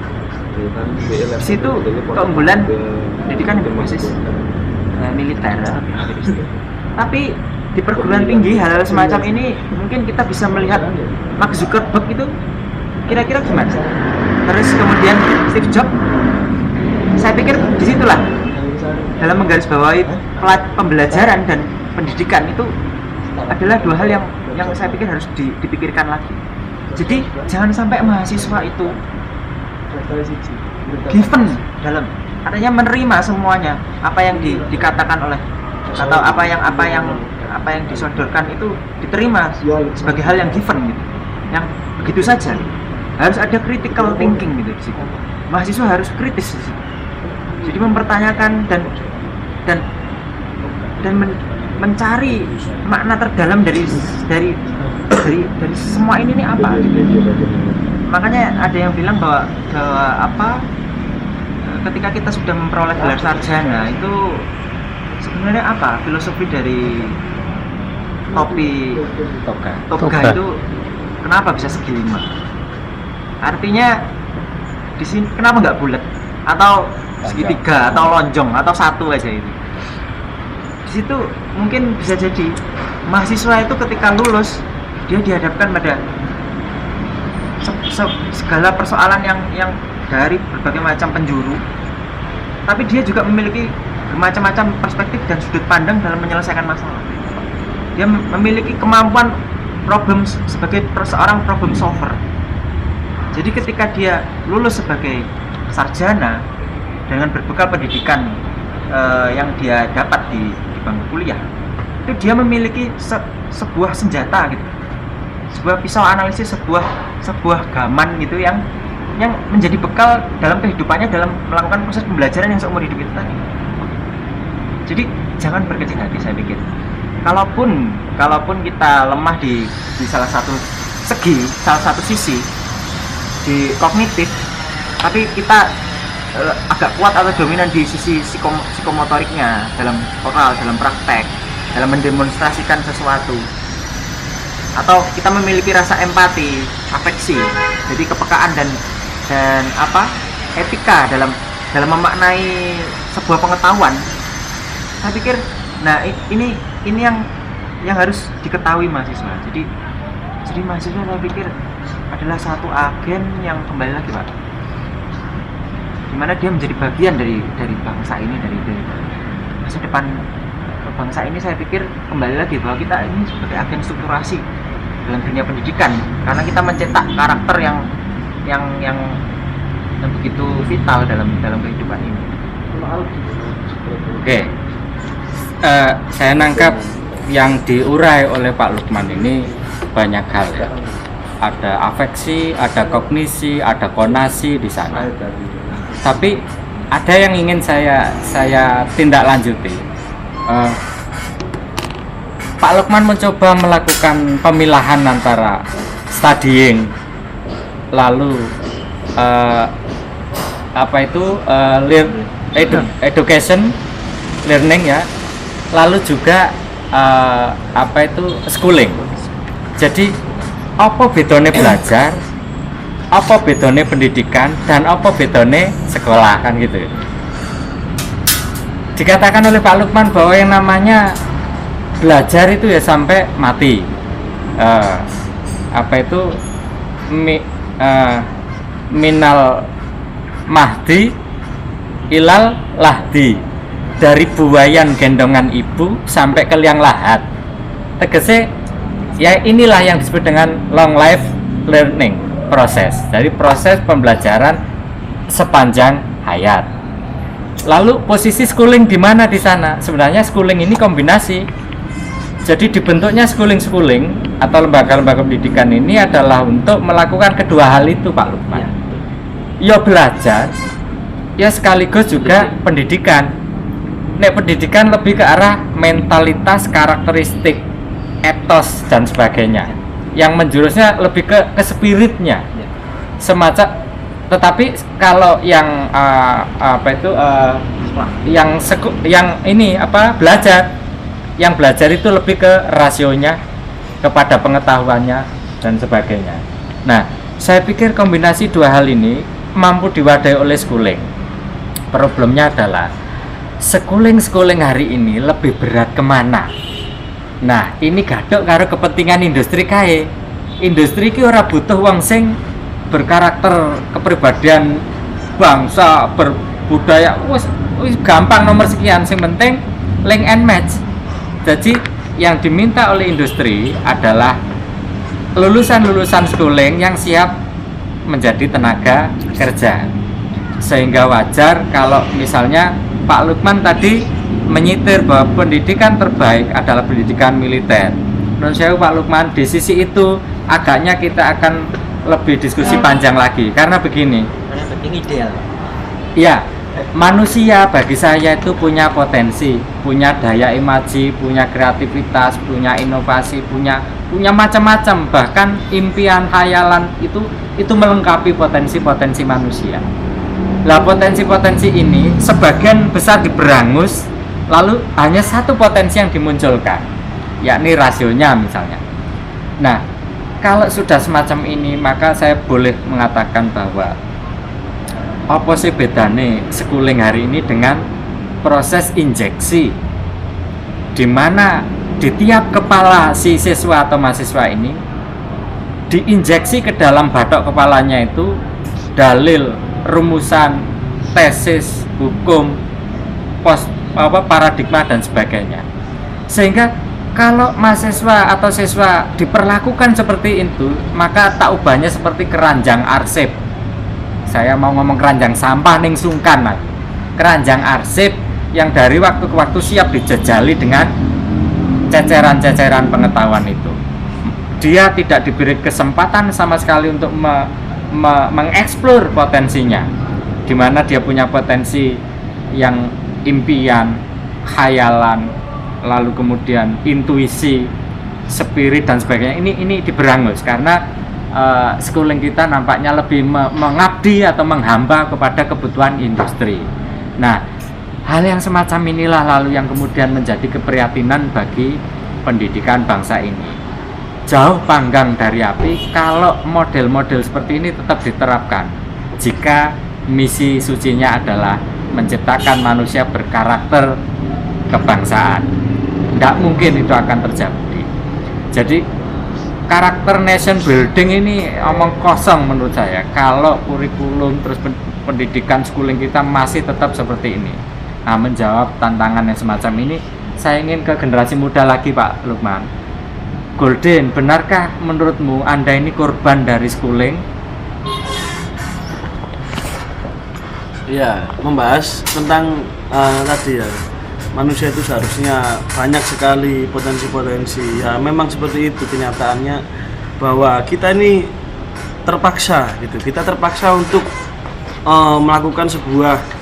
Di situ keunggulan pendidikan yang berbasis militer. Tapi di perguruan tinggi hal-hal semacam ini mungkin kita bisa melihat Mark Zuckerberg itu kira-kira gimana? Terus kemudian Steve Jobs, saya pikir disitulah dalam menggarisbawahi pembelajaran dan pendidikan itu adalah dua hal yang saya pikir harus dipikirkan lagi. Jadi jangan sampai mahasiswa itu given dalam artinya menerima semuanya apa yang dikatakan oleh atau apa yang disodorkan itu diterima sebagai hal yang given gitu, yang begitu saja. Harus ada critical thinking gitu di situ. Mahasiswa harus kritis di situ. Jadi mempertanyakan dan mencari makna terdalam dari semua ini apa gitu. Makanya ada yang bilang bahwa ketika kita sudah memperoleh gelar sarjana itu sebenarnya apa filosofi dari toga itu kenapa bisa segi lima? Artinya di sini kenapa nggak bulat atau segitiga atau lonjong atau satu aja itu? Di situ mungkin bisa jadi mahasiswa itu ketika lulus dia dihadapkan pada segala persoalan yang dari berbagai macam penjuru, tapi dia juga memiliki macam-macam perspektif dan sudut pandang dalam menyelesaikan masalah. Dia memiliki kemampuan sebagai seorang problem solver. Jadi ketika dia lulus sebagai sarjana dengan berbekal pendidikan yang dia dapat di bangku kuliah itu dia memiliki sebuah senjata gitu, sebuah pisau analisis, sebuah gaman gitu yang menjadi bekal dalam kehidupannya dalam melakukan proses pembelajaran yang seumur hidup itu tadi. Jadi jangan berkecil hati, saya pikir. Kalaupun kita lemah di salah satu sisi di kognitif, tapi kita agak kuat atau dominan di sisi psikomotoriknya, dalam oral, dalam praktek, dalam mendemonstrasikan sesuatu, atau kita memiliki rasa empati, afeksi, jadi kepekaan dan etika dalam memaknai sebuah pengetahuan. Saya pikir, nah ini yang harus diketahui mahasiswa. Jadi mahasiswa, saya pikir, adalah satu agen yang kembali lagi, Pak, dimana dia menjadi bagian dari bangsa ini, dari masa depan bangsa ini. Saya pikir kembali lagi bahwa kita ini sebagai agen strukturasi dalam dunia pendidikan, karena kita mencetak karakter yang begitu vital dalam kehidupan ini. Oke, saya nangkap yang diurai oleh Pak Lukman ini banyak hal ya. Ada afeksi, ada kognisi, ada konasi di sana. Tapi ada yang ingin saya tindak lanjuti. Pak Lukman mencoba melakukan pemilahan antara studying, lalu education, learning ya, lalu juga schooling. Jadi apa bedanya belajar, apa bedanya pendidikan, dan apa bedanya sekolah, kan gitu. Dikatakan oleh Pak Lukman bahwa yang namanya belajar itu ya sampai mati. Minal mahdi ilal lahdi, dari buayan gendongan ibu sampai ke liang lahat. Tegese ya inilah yang disebut dengan long life learning proses. Jadi proses pembelajaran sepanjang hayat. Lalu posisi schooling di mana di sana? Sebenarnya schooling ini kombinasi. Jadi dibentuknya schooling atau lembaga-lembaga pendidikan ini adalah untuk melakukan kedua hal itu, Pak Lukman. Ya belajar, ya sekaligus juga pendidikan. Nek pendidikan lebih ke arah mentalitas, karakteristik, etos dan sebagainya. Yang menjurusnya lebih ke spiritnya. Semacam, tetapi kalau yang belajar, yang belajar itu lebih ke rasionya, kepada pengetahuannya dan sebagainya. Nah, saya pikir kombinasi dua hal ini mampu diwadahi oleh schooling. Problemnya adalah schooling hari ini lebih berat kemana? Nah, ini gadok karo kepentingan industri kae. Industri ki ora butuh wong sing berkarakter kepribadian bangsa, berbudaya, wis gampang nomor sekian, sing penting link and match. Jadi yang diminta oleh industri adalah lulusan schooling yang siap menjadi tenaga kerja. Sehingga wajar kalau misalnya Pak Lukman tadi menyitir bahwa pendidikan terbaik adalah pendidikan militer. Menurut saya Pak Lukman, di sisi itu agaknya kita akan lebih diskusi panjang lagi, karena begini. Ini ideal. Ya, manusia bagi saya itu punya potensi, punya daya imaji, punya kreativitas, punya inovasi, punya macam-macam, bahkan impian, khayalan itu melengkapi potensi-potensi manusia. Lah potensi-potensi ini sebagian besar diberangus, lalu hanya satu potensi yang dimunculkan, yakni rasionya misalnya. Nah, kalau sudah semacam ini, maka saya boleh mengatakan bahwa apa sih bedanya schooling hari ini dengan proses injeksi, di mana di tiap kepala si siswa atau mahasiswa ini diinjeksi ke dalam batok kepalanya itu dalil, rumusan, tesis, hukum, paradigma dan sebagainya. Sehingga kalau mahasiswa atau siswa diperlakukan seperti itu, maka tak ubahnya seperti keranjang arsip. Saya mau ngomong keranjang sampah ning sungkan, Mas. Keranjang arsip yang dari waktu ke waktu siap dijejali dengan ceceran-ceceran pengetahuan itu. Dia tidak diberi kesempatan sama sekali untuk mengeksplor potensinya, di mana dia punya potensi yang impian, khayalan, lalu kemudian intuisi, spirit dan sebagainya. Ini diberangus karena schooling kita nampaknya lebih mengabdi atau menghamba kepada kebutuhan industri. Nah, hal yang semacam inilah lalu yang kemudian menjadi keprihatinan bagi pendidikan bangsa ini. Jauh panggang dari api kalau model-model seperti ini tetap diterapkan. Jika misi sucinya adalah menciptakan manusia berkarakter kebangsaan, tidak mungkin itu akan terjadi. Jadi karakter nation building ini omong kosong menurut saya kalau kurikulum terus pendidikan schooling kita masih tetap seperti ini. Nah, menjawab tantangan yang semacam ini, saya ingin ke generasi muda lagi, Pak Lukman. Golden, benarkah menurutmu Anda ini korban dari schooling? Ya, membahas tentang tadi ya, manusia itu seharusnya banyak sekali potensi-potensi. Ya memang seperti itu kenyataannya, bahwa kita ini terpaksa gitu. Kita terpaksa untuk melakukan sebuah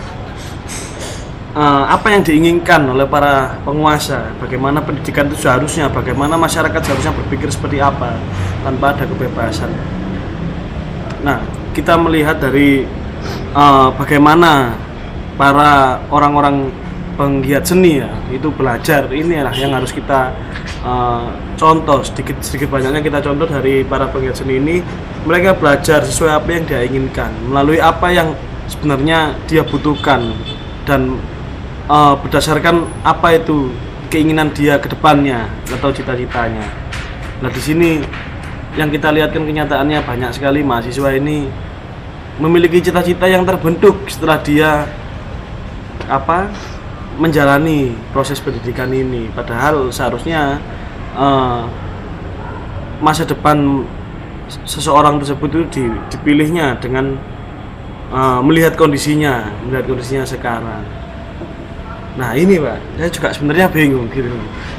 apa yang diinginkan oleh para penguasa. Bagaimana pendidikan itu seharusnya, bagaimana masyarakat seharusnya berpikir seperti apa tanpa ada kebebasan. Nah, kita melihat dari bagaimana para orang-orang penggiat seni ya itu belajar, inilah yang harus kita contoh sedikit banyaknya kita contoh dari para penggiat seni ini. Mereka belajar sesuai apa yang dia inginkan, melalui apa yang sebenarnya dia butuhkan, dan berdasarkan apa itu keinginan dia ke depannya atau cita-citanya. Nah, di sini yang kita lihat kan kenyataannya banyak sekali mahasiswa ini memiliki cita-cita yang terbentuk setelah dia menjalani proses pendidikan ini, padahal seharusnya masa depan seseorang tersebut itu dipilihnya dengan melihat kondisinya sekarang. Nah ini Pak, saya juga sebenarnya bingung gitu,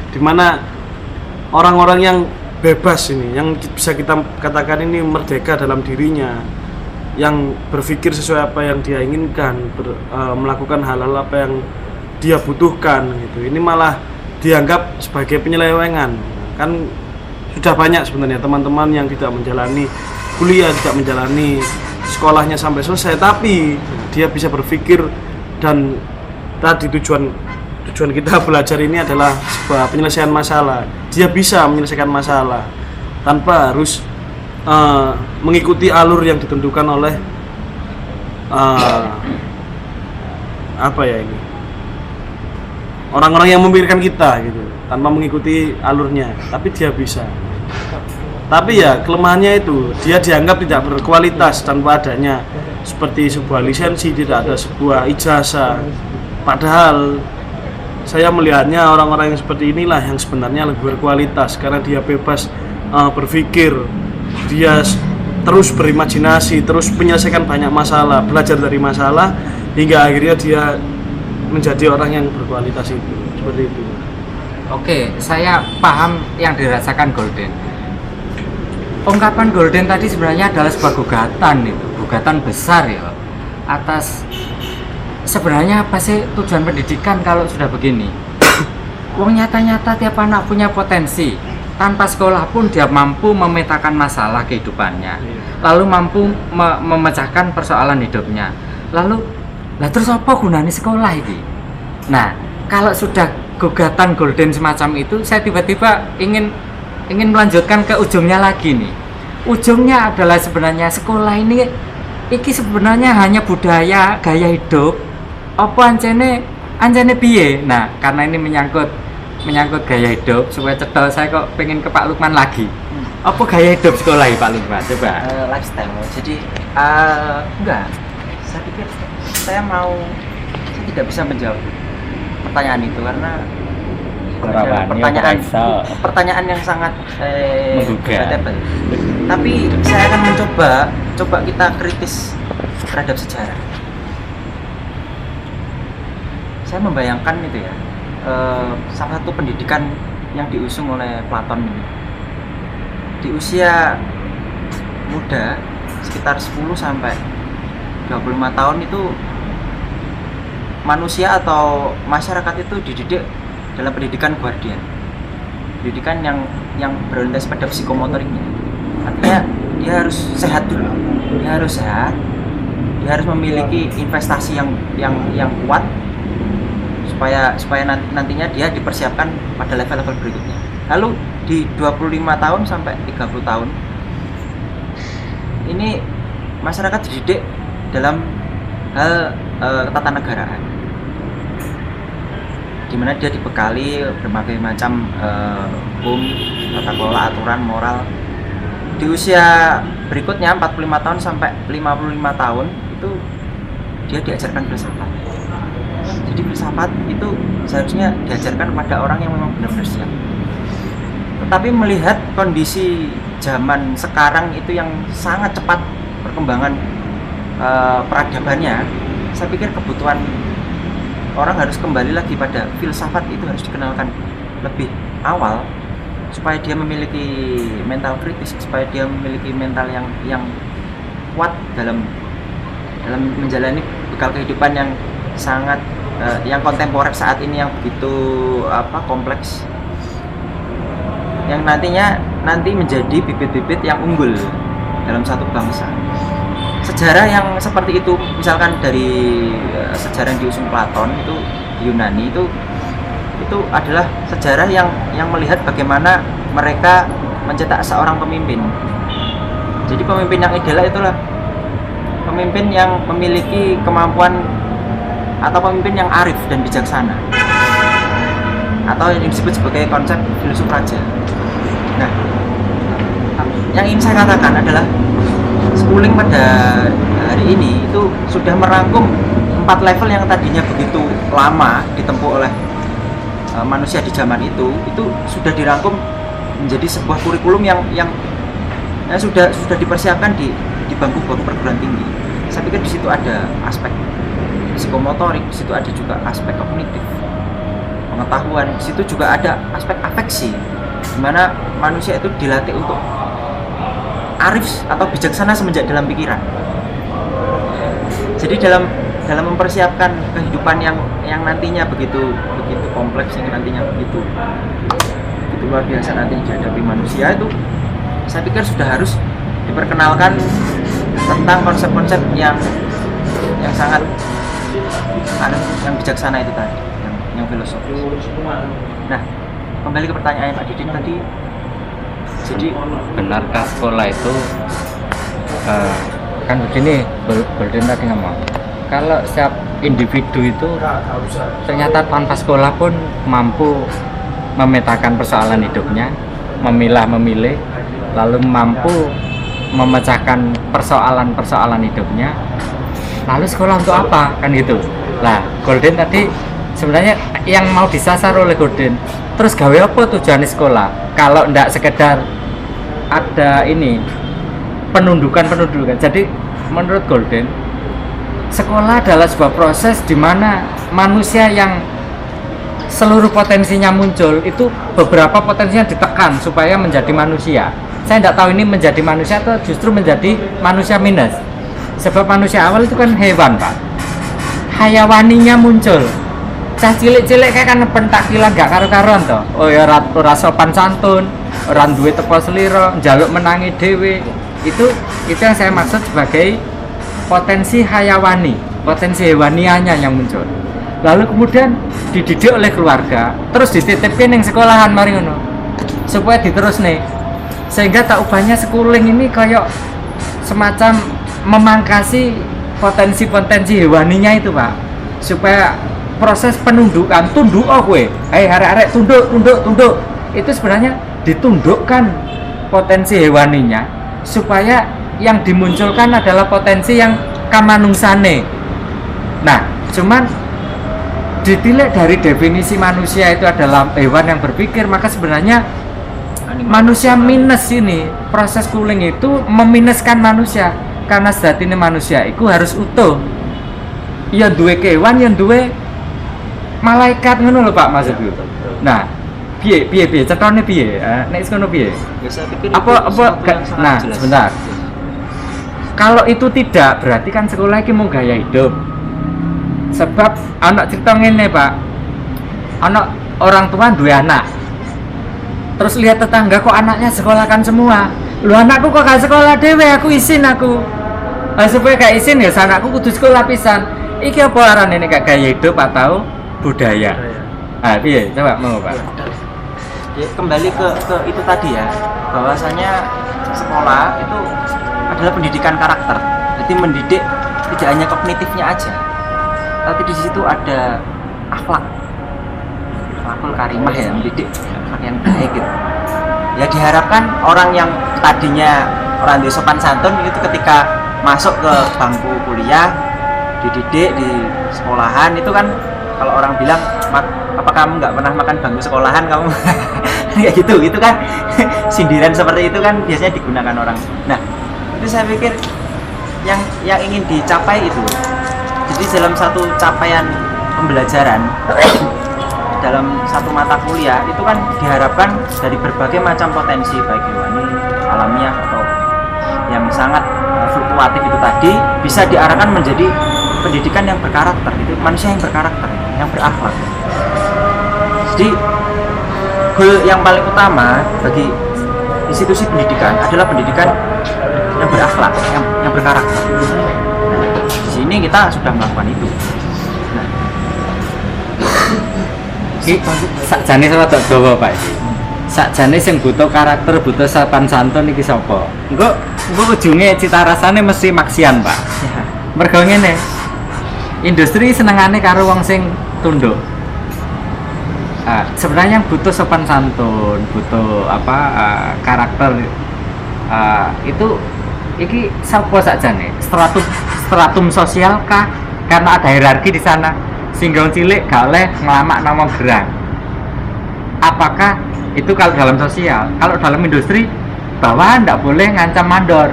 dimana orang-orang yang bebas ini, yang bisa kita katakan ini merdeka dalam dirinya, yang berpikir sesuai apa yang dia inginkan, melakukan hal-hal apa yang dia butuhkan gitu. Ini malah dianggap sebagai penyelewengan. Kan sudah banyak sebenarnya teman-teman yang tidak menjalani kuliah, tidak menjalani sekolahnya sampai selesai, tapi dia bisa berpikir, dan tadi tujuan kita belajar ini adalah sebuah penyelesaian masalah. Dia bisa menyelesaikan masalah tanpa harus mengikuti alur yang ditentukan oleh orang-orang yang memikirkan kita gitu, tanpa mengikuti alurnya, tapi dia bisa. Tapi ya kelemahannya itu, dia dianggap tidak berkualitas tanpa adanya seperti sebuah lisensi, tidak ada sebuah ijazah. Padahal saya melihatnya orang-orang yang seperti inilah yang sebenarnya lebih berkualitas, karena dia bebas berpikir, dia terus berimajinasi, terus menyelesaikan banyak masalah, belajar dari masalah, hingga akhirnya dia menjadi orang yang berkualitas itu, seperti itu. Oke, saya paham yang dirasakan Golden. Ungkapan Golden tadi sebenarnya adalah sebuah gugatan besar ya, atas sebenarnya apa sih tujuan pendidikan kalau sudah begini. Wong nyata-nyata tiap anak punya potensi, tanpa sekolah pun dia mampu memetakan masalah kehidupannya, lalu mampu memecahkan persoalan hidupnya. Lalu terus apa gunanya sekolah ini? Nah, kalau sudah gugatan Golden semacam itu, saya tiba-tiba ingin melanjutkan ke ujungnya lagi nih. Ujungnya adalah sebenarnya sekolah ini sebenarnya hanya budaya, gaya hidup. Apa anjene piye? Nah, karena ini menyangkut gaya hidup, supaya cetel saya kok pengen ke Pak Lukman lagi. Apa gaya hidup sekolah ya Pak Lukman? Coba. Lifestyle. Jadi enggak. Saya pikir saya tidak bisa menjawab pertanyaan itu karena pertanyaan yang sangat debatable. Tapi saya akan coba kita kritis terhadap sejarah. saya membayangkan itu ya, salah satu pendidikan yang diusung oleh Platon ini di usia muda sekitar 10 sampai 25 tahun itu manusia atau masyarakat itu dididik dalam pendidikan guardian, pendidikan yang berorientasi pada psikomotoriknya. Artinya dia harus sehat dulu, dia harus memiliki investasi yang kuat supaya nantinya dia dipersiapkan pada level-level berikutnya. Lalu di 25 tahun sampai 30 tahun ini masyarakat dididik dalam hal ketatanegaraan, di mana dia dibekali berbagai macam hukum, tata kelola, aturan, moral. Di usia berikutnya 45 tahun sampai 55 tahun itu dia diajarkan filsafat. Jadi filsafat itu seharusnya diajarkan kepada orang yang memang benar-benar siap. Tetapi melihat kondisi zaman sekarang itu yang sangat cepat perkembangan peradabannya, saya pikir kebutuhan orang harus kembali lagi pada filsafat itu harus dikenalkan lebih awal supaya dia memiliki mental kritis, supaya dia memiliki mental yang kuat dalam menjalani bekal kehidupan yang sangat yang kontemporer saat ini, yang begitu kompleks, yang nanti menjadi bibit-bibit yang unggul dalam satu bangsa. Sejarah yang seperti itu, misalkan dari sejarah yang diusung Platon itu di Yunani itu adalah sejarah yang melihat bagaimana mereka mencetak seorang pemimpin. Jadi pemimpin yang ideal itulah pemimpin yang memiliki kemampuan atau pemimpin yang arif dan bijaksana, atau yang disebut sebagai konsep filsuf raja. Nah, yang ingin saya katakan adalah schooling pada hari ini itu sudah merangkum 4 level yang tadinya begitu lama ditempuh oleh manusia di zaman itu sudah dirangkum menjadi sebuah kurikulum yang sudah dipersiapkan di bangku-bangku perguruan tinggi. Saya pikir di situ ada aspek psikomotorik, di situ ada juga aspek kognitif, pengetahuan, di situ juga ada aspek afeksi, di mana manusia itu dilatih untuk arif atau bijaksana semenjak dalam pikiran. Jadi dalam mempersiapkan kehidupan yang nantinya begitu kompleks, yang nantinya begitu luar biasa nanti dihadapi manusia, itu saya pikir sudah harus diperkenalkan tentang konsep-konsep yang sangat yang bijaksana itu tadi, yang filosofis. Nah, kembali ke pertanyaan Pak Didin tadi. Jadi Benarkah sekolah itu kan begini, Golden tadi ngomong, kalau setiap individu itu ternyata tanpa sekolah pun mampu memetakan persoalan hidupnya, memilih, lalu mampu memecahkan persoalan hidupnya. Lalu sekolah untuk apa, kan gitu. Lah, Golden tadi sebenarnya yang mau disasar oleh Golden, terus gawe apa tujuan sekolah kalau ndak sekedar ada ini penundukan. Jadi menurut Golden, sekolah adalah sebuah proses di mana manusia yang seluruh potensinya muncul, itu beberapa potensinya ditekan supaya menjadi manusia. Saya tidak tahu ini menjadi manusia atau justru menjadi manusia minus. Sebab manusia awal itu kan hewan, Pak. Hayawaninya muncul. Cah cilik-cilik kayak kan pentakilan gak karo-karuan toh. Oh ya ora sopan santun, ora duwe tepo selira, njaluk menangi dhewe. Itu yang saya maksud sebagai potensi hayawani, potensi hewanianya yang muncul. Lalu kemudian dididik oleh keluarga, terus dititipin yang sekolahan mari ngono. Supaya diterus nih. Sehingga tak ubahnya schooling ini kayak semacam memangkasi potensi-potensi hewaninya itu, Pak. Supaya proses penundukan, tunduk kowe. Arek-arek tunduk. Itu sebenarnya ditundukkan potensi hewaninya supaya yang dimunculkan adalah potensi yang kamanungsane. Nah, cuman ditilik dari definisi manusia itu adalah hewan yang berpikir, maka sebenarnya manusia minus ini, proses schooling itu meminuskan manusia karena sejatinya manusia itu harus utuh. Ya duwe kewan, yang duwe malaikat ngono lho Pak maksudku. Nah, piye cetone piye? Nek ngono piye? Ya saya pikir Apa itu sesuatu yang sangat nah, jelas. sebentar. Kalau itu tidak, berarti kan sekolah iki mau gaya hidup. Sebab anak cerita ngene Pak. Anak orang tua dua anak. Terus lihat tetangga kok anaknya sekolahkan semua. Lu anakku kok gak sekolah dewe, aku izin aku. Nah, supaya gak izin ya anakku kudu sekolah pisan. Iki apa arane nek gaya hidup atau budaya? Ah, piye? Coba mau Pak. Ya, kembali ke itu tadi ya, bahwasanya sekolah itu adalah pendidikan karakter. Jadi mendidik tidak hanya kognitifnya aja, tapi di situ ada akhlak, akhlakul karimah ya, mendidik akhlak yang baik gitu. Ya diharapkan orang yang tadinya orang di sopan santun itu ketika masuk ke bangku kuliah, dididik di sekolahan itu kan, kalau orang bilang apa kamu nggak pernah makan bangku sekolahan kamu kayak gitu, itu kan sindiran seperti itu kan biasanya digunakan orang. Nah itu saya pikir yang ingin dicapai itu, jadi dalam satu capaian pembelajaran dalam satu mata kuliah itu kan diharapkan dari berbagai macam potensi baik hewani, alamiah atau yang sangat fluktuatif itu tadi bisa diarahkan menjadi pendidikan yang berkarakter, itu manusia yang berkarakter, yang berakhlak. Jadi goal yang paling utama bagi institusi pendidikan adalah pendidikan yang berakhlak, yang berkarakter. Nah, di sini kita sudah melakukan itu. Nah, Sakjane sama tok dawa Pak iki. Sakjane sing butuh karakter, butuh sopan santun iki sapa? Engko ujunge cita rasane mesti maksian, Pak. ya, Mergo ngene. Industri senengane karo wong sing tunduk. Sebenarnya yang butuh sopan santun, butuh karakter itu iki sapa sakjane? Stratum sosial kah? Karena ada hierarki di sana. Sehingga cilik gak oleh ngelamak ngomong gerang. Apakah itu kalau dalam sosial? Kalau dalam industri, bawahan nggak boleh ngancam mandor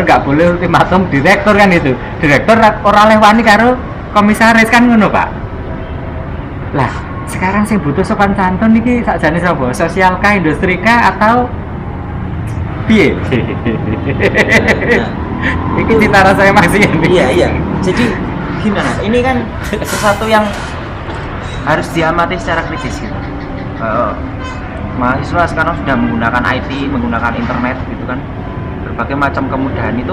nggak boleh ultimatum direktur kan itu. Direktur ora oleh wani karo komisaris kan ngono Pak. Lah sekarang saya butuh sopan santun iki sakjane sapa? Sosial kah, industri kah, atau piye? Iki cita rasanya maksian. iya. Jadi gimana? Ini kan sesuatu yang harus diamati secara kritis gitu. Mahasiswa sekarang sudah menggunakan IT, menggunakan internet gitu kan. Berbagai macam kemudahan itu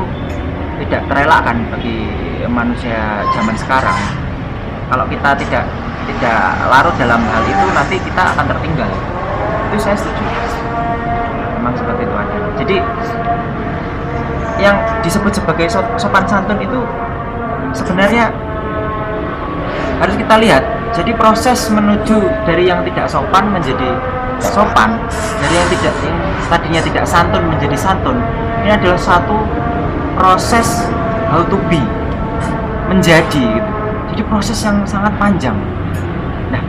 tidak terelakkan bagi manusia zaman sekarang. Kalau kita tidak larut dalam hal itu, nanti kita akan tertinggal. Itu saya setuju. Memang seperti itu ada. Jadi yang disebut sebagai sopan santun itu sebenarnya harus kita lihat. Jadi proses menuju dari yang tidak sopan menjadi sopan, dari yang tadinya tidak santun menjadi santun, ini adalah satu proses how to be, menjadi gitu. Jadi proses yang sangat panjang. Nah,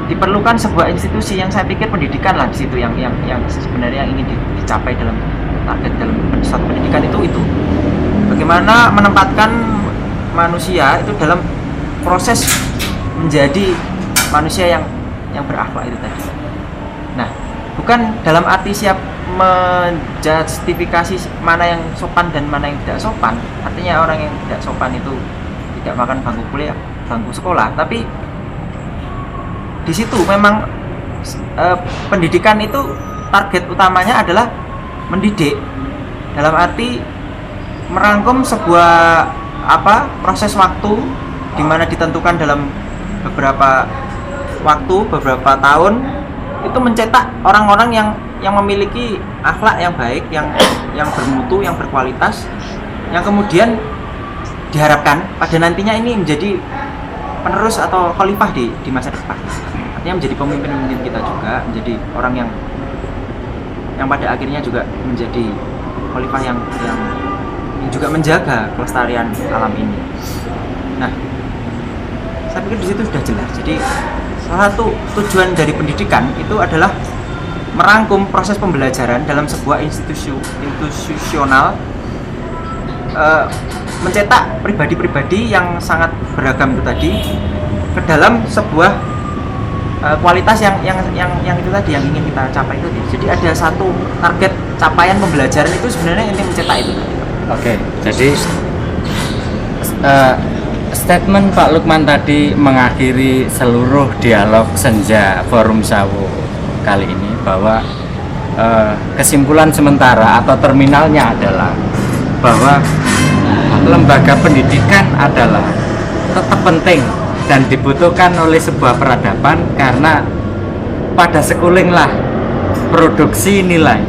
diperlukan sebuah institusi yang saya pikir pendidikan lah di situ yang sebenarnya ingin dicapai dalam target dalam suatu pendidikan itu. Bagaimana menempatkan manusia itu dalam proses menjadi manusia yang berakhlak itu tadi. Nah, bukan dalam arti siap menjustifikasi mana yang sopan dan mana yang tidak sopan. Artinya orang yang tidak sopan itu tidak makan bangku kuliah, bangku sekolah. Tapi di situ memang pendidikan itu target utamanya adalah mendidik. Dalam arti merangkum sebuah proses waktu di mana ditentukan dalam beberapa waktu, beberapa tahun, itu mencetak orang-orang yang memiliki akhlak yang baik, yang bermutu, yang berkualitas, yang kemudian diharapkan pada nantinya ini menjadi penerus atau khalifah di masa depan. Artinya menjadi pemimpin kita juga, menjadi orang yang pada akhirnya juga menjadi khalifah yang juga menjaga kelestarian alam ini. Nah, saya pikir di situ sudah jelas. Jadi salah satu tujuan dari pendidikan itu adalah merangkum proses pembelajaran dalam sebuah institusional, mencetak pribadi-pribadi yang sangat beragam itu tadi, ke dalam sebuah kualitas yang itu tadi yang ingin kita capai itu. Jadi ada satu target capaian pembelajaran itu sebenarnya inti mencetak itu. Oke, jadi statement Pak Lukman tadi mengakhiri seluruh dialog Senja Forum Sawo kali ini bahwa kesimpulan sementara atau terminalnya adalah bahwa lembaga pendidikan adalah tetap penting dan dibutuhkan oleh sebuah peradaban, karena pada sekulinglah produksi nilai,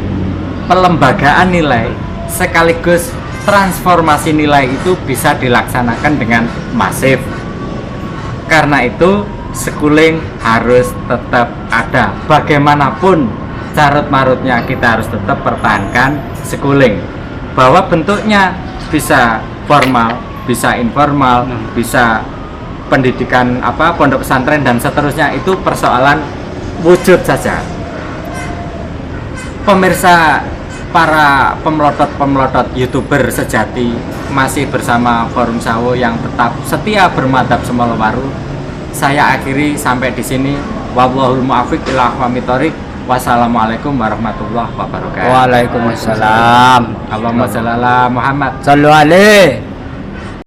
pelembagaan nilai, sekaligus transformasi nilai itu bisa dilaksanakan dengan masif. Karena itu sekuling harus tetap ada. Bagaimanapun carut marutnya kita harus tetap pertahankan sekuling. Bahwa bentuknya bisa formal, bisa informal, bisa pendidikan pondok pesantren dan seterusnya, itu persoalan wujud saja. Pemirsa, para pemelotot YouTuber sejati, masih bersama Forum Sawo yang tetap setia bermadhab Semolowaru. Saya akhiri sampai di sini. Wallahul muwaffiq ila aqwamit thoriq. Wassalamualaikum warahmatullahi wabarakatuh. Waalaikumsalam. Allahumma shalli ala Muhammad. Sallu alaihi.